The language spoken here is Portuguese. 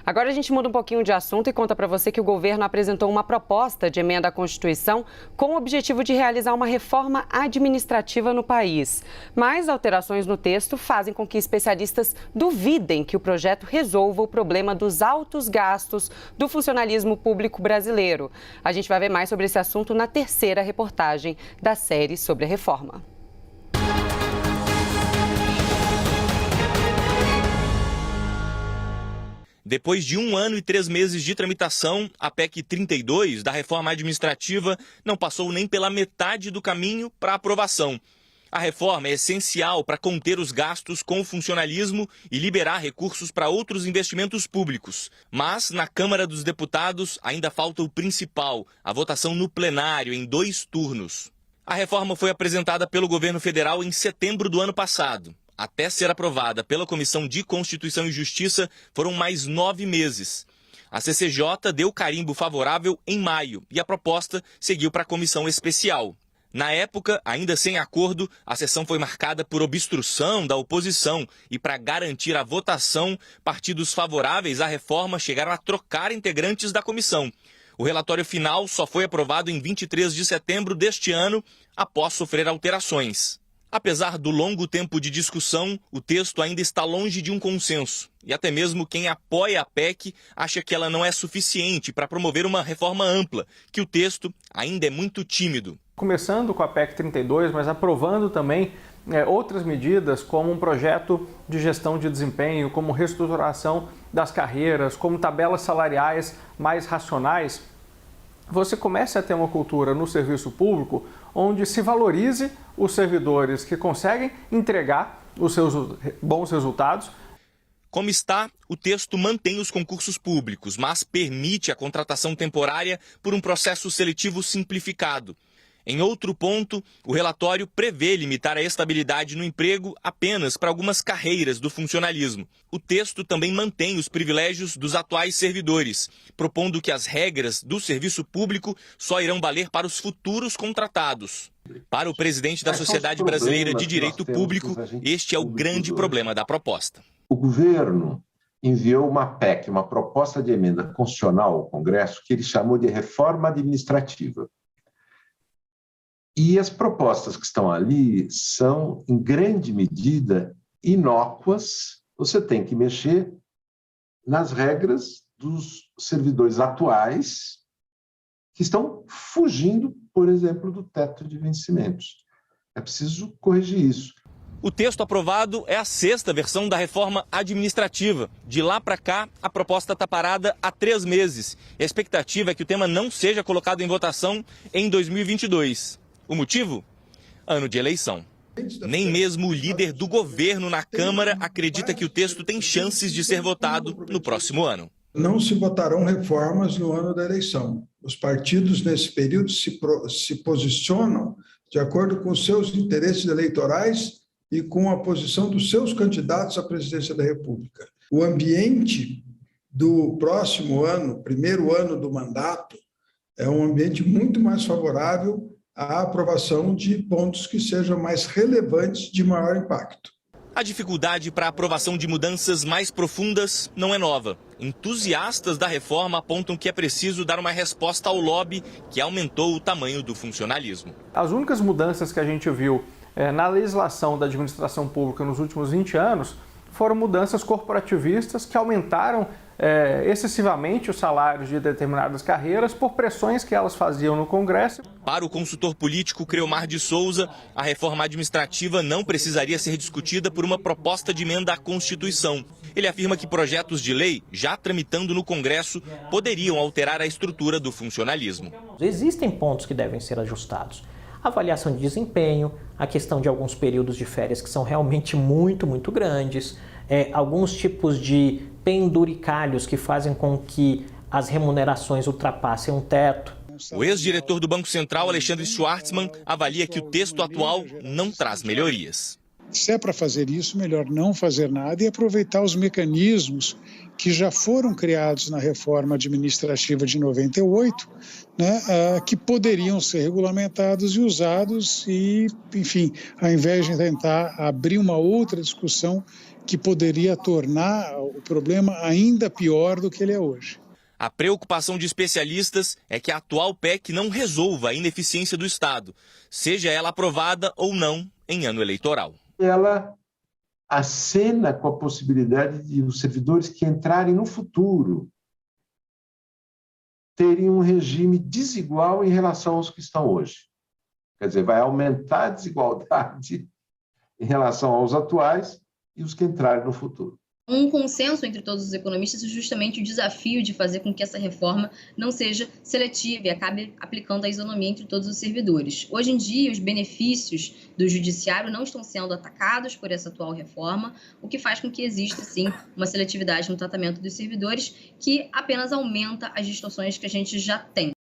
Agora a gente muda um pouquinho de assunto e conta para você que o governo apresentou uma proposta de emenda à Constituição com o objetivo de realizar uma reforma administrativa no país. Mas alterações no texto fazem com que especialistas duvidem que o projeto resolva o problema dos altos gastos do funcionalismo público brasileiro. A gente vai ver mais sobre esse assunto na terceira reportagem da série sobre a reforma. Depois de 1 ano e 3 meses de tramitação, a PEC 32 da reforma administrativa não passou nem pela metade do caminho para aprovação. A reforma é essencial para conter os gastos com o funcionalismo e liberar recursos para outros investimentos públicos. Mas, na Câmara dos Deputados, ainda falta o principal, a votação no plenário em 2 turnos. A reforma foi apresentada pelo governo federal em setembro do ano passado. Até ser aprovada pela Comissão de Constituição e Justiça, foram mais 9 meses. A CCJ deu carimbo favorável em maio e a proposta seguiu para a comissão especial. Na época, ainda sem acordo, a sessão foi marcada por obstrução da oposição e, para garantir a votação, partidos favoráveis à reforma chegaram a trocar integrantes da comissão. O relatório final só foi aprovado em 23 de setembro deste ano, após sofrer alterações. Apesar do longo tempo de discussão, o texto ainda está longe de um consenso. E até mesmo quem apoia a PEC acha que ela não é suficiente para promover uma reforma ampla, que o texto ainda é muito tímido. Começando com a PEC 32, mas aprovando também outras medidas, como um projeto de gestão de desempenho, como reestruturação das carreiras, como tabelas salariais mais racionais, você começa a ter uma cultura no serviço público onde se valorize os servidores que conseguem entregar os seus bons resultados. Como está, o texto mantém os concursos públicos, mas permite a contratação temporária por um processo seletivo simplificado. Em outro ponto, o relatório prevê limitar a estabilidade no emprego apenas para algumas carreiras do funcionalismo. O texto também mantém os privilégios dos atuais servidores, propondo que as regras do serviço público só irão valer para os futuros contratados. Para o presidente da Sociedade Brasileira de Direito Público, este é o grande problema da proposta. O governo enviou uma PEC, uma proposta de emenda constitucional ao Congresso, que ele chamou de reforma administrativa. E as propostas que estão ali são, em grande medida, inócuas. Você tem que mexer nas regras dos servidores atuais que estão fugindo, por exemplo, do teto de vencimentos. É preciso corrigir isso. O texto aprovado é a 6ª versão da reforma administrativa. De lá para cá, a proposta está parada há 3 meses. E a expectativa é que o tema não seja colocado em votação em 2022. O motivo? Ano de eleição. Nem mesmo o líder do governo na Câmara acredita que o texto tem chances de ser votado no próximo ano. Não se votarão reformas no ano da eleição. Os partidos, nesse período, se posicionam de acordo com os seus interesses eleitorais e com a posição dos seus candidatos à presidência da República. O ambiente do próximo ano, primeiro ano do mandato, é um ambiente muito mais favorável à aprovação de pontos que sejam mais relevantes, de maior impacto. A dificuldade para a aprovação de mudanças mais profundas não é nova. Entusiastas da reforma apontam que é preciso dar uma resposta ao lobby que aumentou o tamanho do funcionalismo. As únicas mudanças que a gente viu na legislação da administração pública nos últimos 20 anos foram mudanças corporativistas que aumentaram excessivamente os salários de determinadas carreiras por pressões que elas faziam no Congresso. Para o consultor político Creomar de Souza, a reforma administrativa não precisaria ser discutida por uma proposta de emenda à Constituição. Ele afirma que projetos de lei, já tramitando no Congresso, poderiam alterar a estrutura do funcionalismo. Existem pontos que devem ser ajustados. Avaliação de desempenho, a questão de alguns períodos de férias que são realmente muito grandes, alguns tipos de penduricalhos que fazem com que as remunerações ultrapassem um teto. O ex-diretor do Banco Central, Alexandre Schwartzman, avalia que o texto atual não traz melhorias. Se é para fazer isso, melhor não fazer nada e aproveitar os mecanismos que já foram criados na reforma administrativa de 98, que poderiam ser regulamentados e usados e, enfim, ao invés de tentar abrir uma outra discussão que poderia tornar o problema ainda pior do que ele é hoje. A preocupação de especialistas é que a atual PEC não resolva a ineficiência do Estado, seja ela aprovada ou não em ano eleitoral. Ela acena com a possibilidade de os servidores que entrarem no futuro terem um regime desigual em relação aos que estão hoje. Quer dizer, vai aumentar a desigualdade em relação aos atuais e os que entrarem no futuro. Um consenso entre todos os economistas é justamente o desafio de fazer com que essa reforma não seja seletiva e acabe aplicando a isonomia entre todos os servidores. Hoje em dia, os benefícios do judiciário não estão sendo atacados por essa atual reforma, o que faz com que exista, sim, uma seletividade no tratamento dos servidores que apenas aumenta as distorções que a gente já tem.